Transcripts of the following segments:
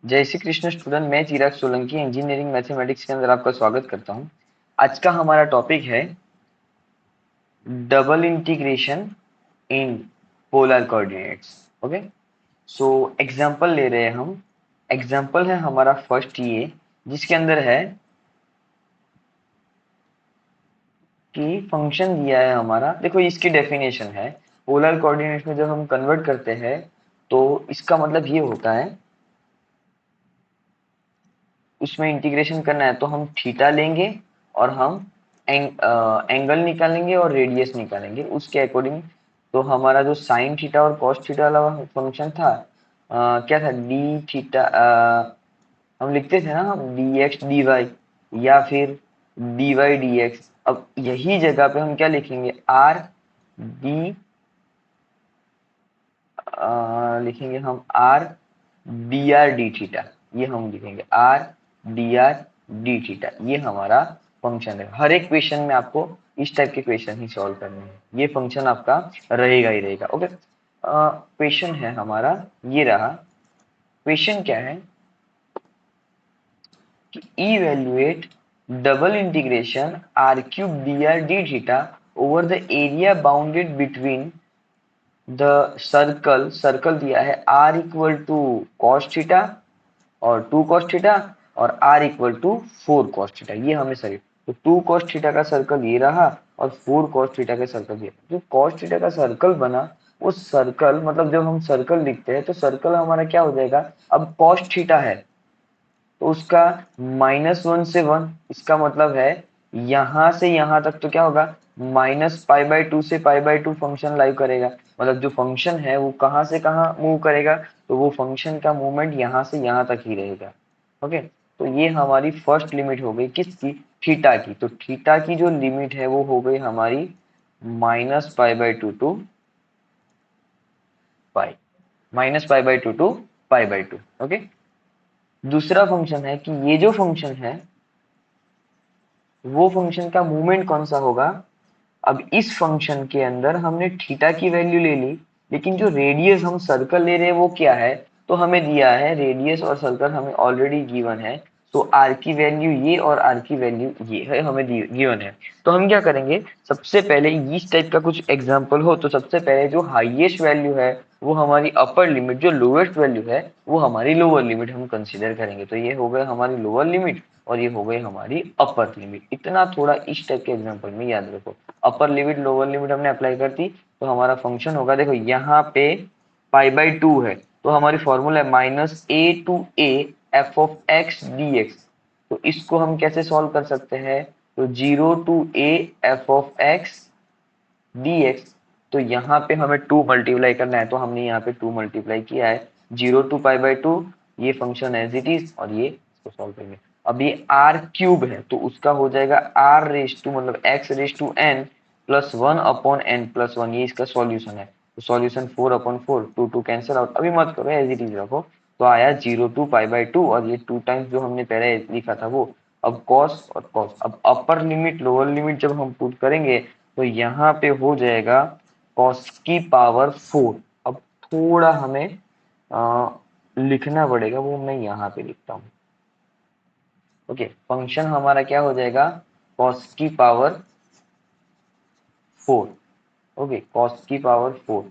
जय श्री कृष्ण स्टूडेंट। मैं चिराग Solanki engineering mathematics के अंदर आपका स्वागत करता हूं। आज का हमारा टॉपिक है double integration in polar coordinates. Okay, so example ले रहे हैं हम। एग्जांपल है हमारा फर्स्ट ये, जिसके अंदर है कि फंक्शन दिया है हमारा। देखो इसकी डेफिनेशन है, पोलर कोऑर्डिनेट्स में जब हम कन्वर्ट करते हैं तो इसका मतलब ये होता है, उसमें इंटीग्रेशन करना है तो हम थीटा लेंगे और हम एंगल निकालेंगे और रेडियस निकालेंगे उसके अकॉर्डिंग। तो हमारा जो साइन थीटा और कॉस थीटा वाला फंक्शन था, क्या था, डी थीटा, हम लिखते थे ना हम डी एक्स डी वाई या फिर डी वाई डी एक्स। अब यही जगह पे हम क्या लिखेंगे, आर डी, लिखेंगे हम R D r d theta. ये हम लिखेंगे R D r d theta. ये हमारा फंक्शन है। हर एक क्वेश्चन में आपको इस टाइप के क्वेश्चन ही सॉल्व करने हैं। ये फंक्शन आपका रहेगा ही रहेगा। ओके, क्वेश्चन है हमारा, ये रहा क्वेश्चन। क्या है कि evaluate double integration r cube d r d theta over the area bounded between the circle. Circle दिया है r equal to cos theta और 2 cos थीटा और r equal to 4 cos theta. ये हमें सही, तो 2 cos थीटा का circle ये रहा और 4 cos थीटा का सर्कल ये। जो cos थीटा का सर्कल बना, वो सर्कल मतलब जब हम सर्कल लिखते हैं तो सर्कल हमारा क्या हो जाएगा, अब cos थीटा है तो उसका -1 से 1, इसका मतलब है यहां से यहां तक तो क्या होगा, -π/2 से π/2 फंक्शन लाइव करेगा। मतलब जो फंक्शन है वो कहां से कहां मूव करेगा, तो वो फंक्शन का मूवमेंट यहां से यहां तक ही रहेगा। ओके, तो ये हमारी फर्स्ट लिमिट हो गई किसकी, थीटा की। तो थीटा की जो लिमिट है वो हो गई हमारी -π/2 टू पाई, -π/2 टू π/2। ओके, दूसरा फंक्शन है कि ये जो फंक्शन है वो फंक्शन का मूवमेंट कौन सा होगा। अब इस फंक्शन के अंदर हमने थीटा की वैल्यू ले ली, लेकिन जो रेडियस हम सर्कल ले रहे हैं वो क्या है, तो हमें दिया है रेडियस और सर्कल हमें ऑलरेडी गिवन है। तो आर की वैल्यू ये और आर की वैल्यू ये है, हमें गिवन है। तो हम क्या करेंगे, सबसे पहले इस टाइप का कुछ एग्जांपल हो तो सबसे पहले जो हाईएस्ट वैल्यू है वो हमारी अपर लिमिट, जो लोएस्ट वैल्यू है वो हमारी लोअर लिमिट हम कंसीडर करेंगे। तो ये हो गए हमारी लोअर लिमिट और ये हो गई हमारी अपर लिमिट। इतना थोड़ा इस टाइप के एग्जांपल में याद रखो। अपर लिमिट लोअर लिमिट हमने अप्लाई कर दी तो हमारा फंक्शन होगा, देखो यहाँ पे π/2 है तो हमारी फॉर्मूला है -a to a f of x dx। तो इसको हम कैसे सॉल्व कर सकते हैं, तो 0 to a f of x dx। तो यहाँ पे हमें 2 मल्टीप्लाई करना है तो हमने यहाँ पे 2 मल्टीप्लाई किया है। 0 to π/2 ये फंक्शन एज इट इज और ये इसको सॉल्व करेंगे। अब ये r क्यूब है तो उसका हो जाएगा r रेज टू मतलब x raise to n plus 1/n+1। ये इसका सॉल्यूशन है। तो सॉल्यूशन 4/4, 2 कैंसिल आउट, अभी मत करो एज इट इज रखो। तो आया 0 to π/2 और ये 2 टाइम्स जो हमने पहले लिखा था वो। अब कॉस और कॉस, अब अपर लिमिट लोअर लिमिट जब हम पुट करेंगे तो यहाँ पे हो जाएगा कॉस की पावर 4। अब थोड़ा हमें लिखना पड़ेगा, वो मैं यहाँ पे लिखता हूँ। ओके, फंक्शन हमारा क्या हो जाएगा, कॉस की पावर 4। ओके, कॉस की पावर 4,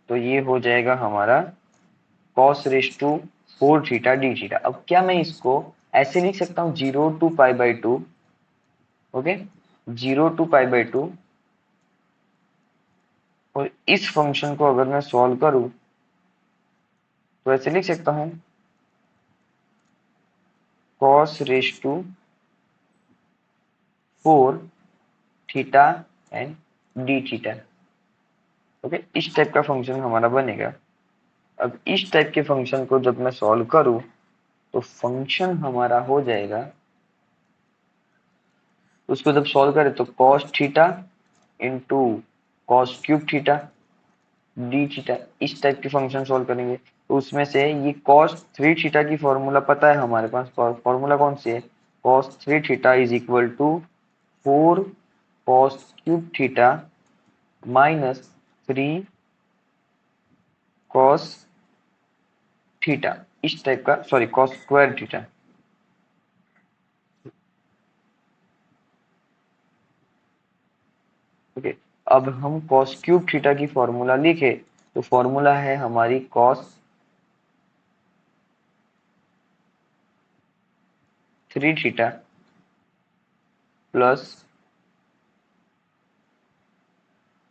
तो ये हो जाएगा हमारा cos raise to 4 theta d theta. अब क्या मैं इसको ऐसे लिख सकता हूँ 0 to π/2। ओके, 0 to π/2, और इस फंक्शन को अगर मैं सॉल्व करूं तो ऐसे लिख सकता हूं cos raise to 4 theta and d theta. Okay, इस टाइप का फंक्शन हमारा बनेगा। अब इस टाइप के फंक्शन को जब मैं सॉल्व करूं तो फंक्शन हमारा हो जाएगा, उसको जब सॉल्व करें तो cos theta into cos cube theta d theta, इस टाइप के फंक्शन सॉल्व करेंगे। तो उसमें से ये cos 3 थीटा की फॉर्मूला पता है हमारे पास। फॉर्मूला कौन सी है, cos 3 theta is equal to 4 cos cube theta minus 3 cos theta इस टाइप का, sorry cos square theta. Okay, अब हम कॉस क्यूब थीटा की फॉर्मूला लिखे तो फॉर्मूला है हमारी cos 3 theta plus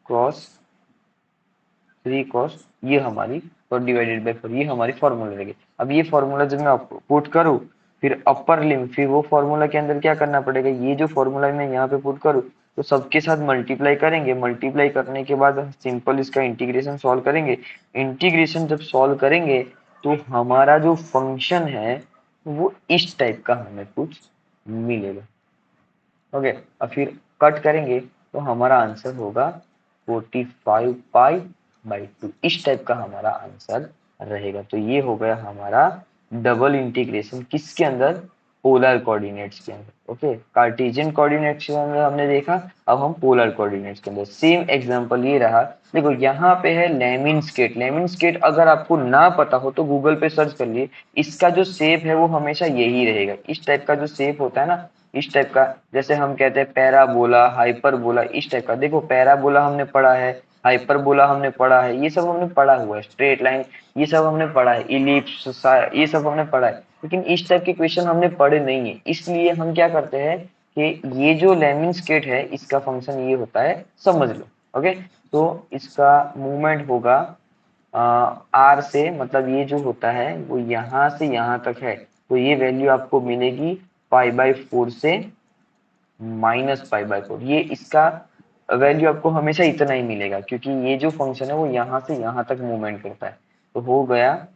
cos 3 cos, ये हमारी, और डिवाइडेड बाय 4, ये हमारी फॉर्मूला रहेगी। अब ये फॉर्मूला जब मैं पुट करूँ, फिर अपर लिमिट, फिर वो फॉर्मूला के अंदर क्या करना पड़ेगा, ये जो फॉर्मूला मैं यहाँ पे पुट करूँ तो सबके साथ मल्टीप्लाई करेंगे, मल्टीप्लाई करने के बाद सिंपल इसका इंटीग्रेशन सॉल्व करेंगे। इंटीग्रेशन जब सॉल्व करेंगे तो हमारा जो फंक्शन है वो इस टाइप का हमें कुछ मिलेगा। ओके, अब फिर कट करेंगे तो हमारा आंसर होगा 45 पाई/2, इस टाइप का हमारा आंसर रहेगा। तो ये हो गया हमारा डबल इंटीग्रेशन किसके अंदर, पोलर कोऑर्डिनेट्स के अंदर। ओके, कार्टेशियन कोऑर्डिनेट्स के अंदर हमने देखा, अब हम पोलर कोऑर्डिनेट्स के अंदर सेम एग्जांपल ये रहा। देखो यहाँ पे है लेमिन स्केट, लेमिन स्केट अगर आपको ना पता हो तो गूगल पे सर्च कर लिए, इसका जो शेप है वो हमेशा यही रहेगा, इस टाइप का जो शेप होता है ना, इस टाइप का, जैसे हम कहते हैं पैराबोला, हाइपरबोला, इस टाइप का। देखो पैराबोला हमने पढ़ा है, हाइपरबोला हमने पढ़ा है, ये सब हमने पढ़ा हुआ है, स्ट्रेट लाइन ये सब हमने पढ़ा है, इलिप्स ये सब हमने पढ़ा है, लेकिन इस टाइप के क्वेश्चन हमने पढ़े नहीं है। इसलिए हम क्या करते हैं कि ये जो लेमिन स्केट है इसका फंक्शन ये होता है, समझ लो। ओके, तो इसका मूवमेंट होगा आर से, मतलब ये जो होता है वो यहाँ से यहाँ तक है, तो ये वैल्यू आपको मिलेगी पाई/4 से -पाई/4। ये इसका वैल्यू आपको हमेशा इतना ही मिलेगा, क्योंकि ये जो फंक्शन है वो यहाँ से यहाँ तक मूवमेंट करता है। तो हो गया,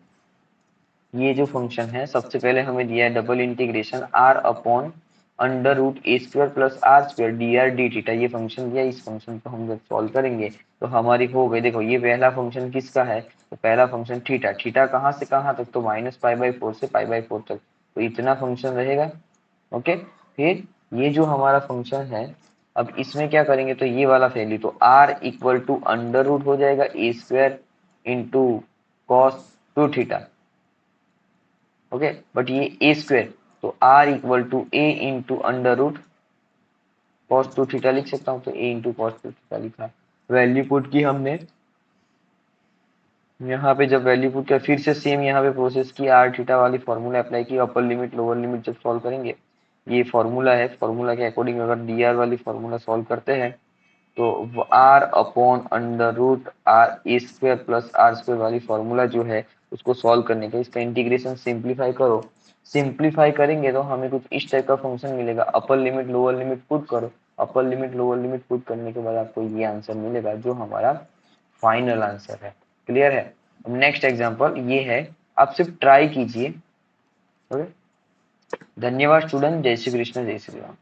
ये जो फंक्शन है सबसे पहले हमें दिया है double integration r upon under root a square plus r square d r d theta, ये फंक्शन दिया। इस फंक्शन को हम जब सॉल्व करेंगे तो हमारी हो गई, देखो ये पहला फंक्शन किसका है, तो पहला फंक्शन थीटा, थीटा कहाँ से कहाँ तक, तो -पाई/4 से पाई/4 तक, तो इतना फंक्शन रहेगा। ओके, फिर ये जो हमारा फंक्शन है, अब इसमें क्या करेंगे, तो ये वाला वैल्यू, तो r equal to under root हो जाएगा a square into cos 2 theta. Okay, but ये ए स्क्वायर, तो r equal to a into under root cos 2 theta लिख सकता हूँ, तो a इंटू कॉस 2 थीटा लिखा। वैल्यू पुट की हमने यहाँ पे, जब वैल्यू पुट किया फिर से सेम यहाँ पे प्रोसेस की, आर थीटा वाली फॉर्मूला अप्लाई की, अपर लिमिट लोअर लिमिट जब सॉल्व करेंगे, ये फॉर्मूला है, फॉर्मूला के अकॉर्डिंग अगर डी आर वाली फॉर्मूला सॉल्व करते हैं तो r upon under root r a square plus r square वाली फॉर्मूला जो है उसको सॉल्व करने का, इसका इंटीग्रेशन सिंप्लीफाई करो, सिंप्लीफाई करेंगे तो हमें कुछ इस टाइप का फंक्शन मिलेगा। Upper limit lower limit put करो, upper limit lower limit put करने के बाद आपको ये आंसर मिलेगा जो हमारा फाइनल आंसर है। क्लियर है? नेक्स्ट एग्जांपल ये है, आप सिर्फ ट्राई कीजिए। ओके, धन्यवाद स्टूडेंट, जय श्री कृष्ण, जय श्री राम।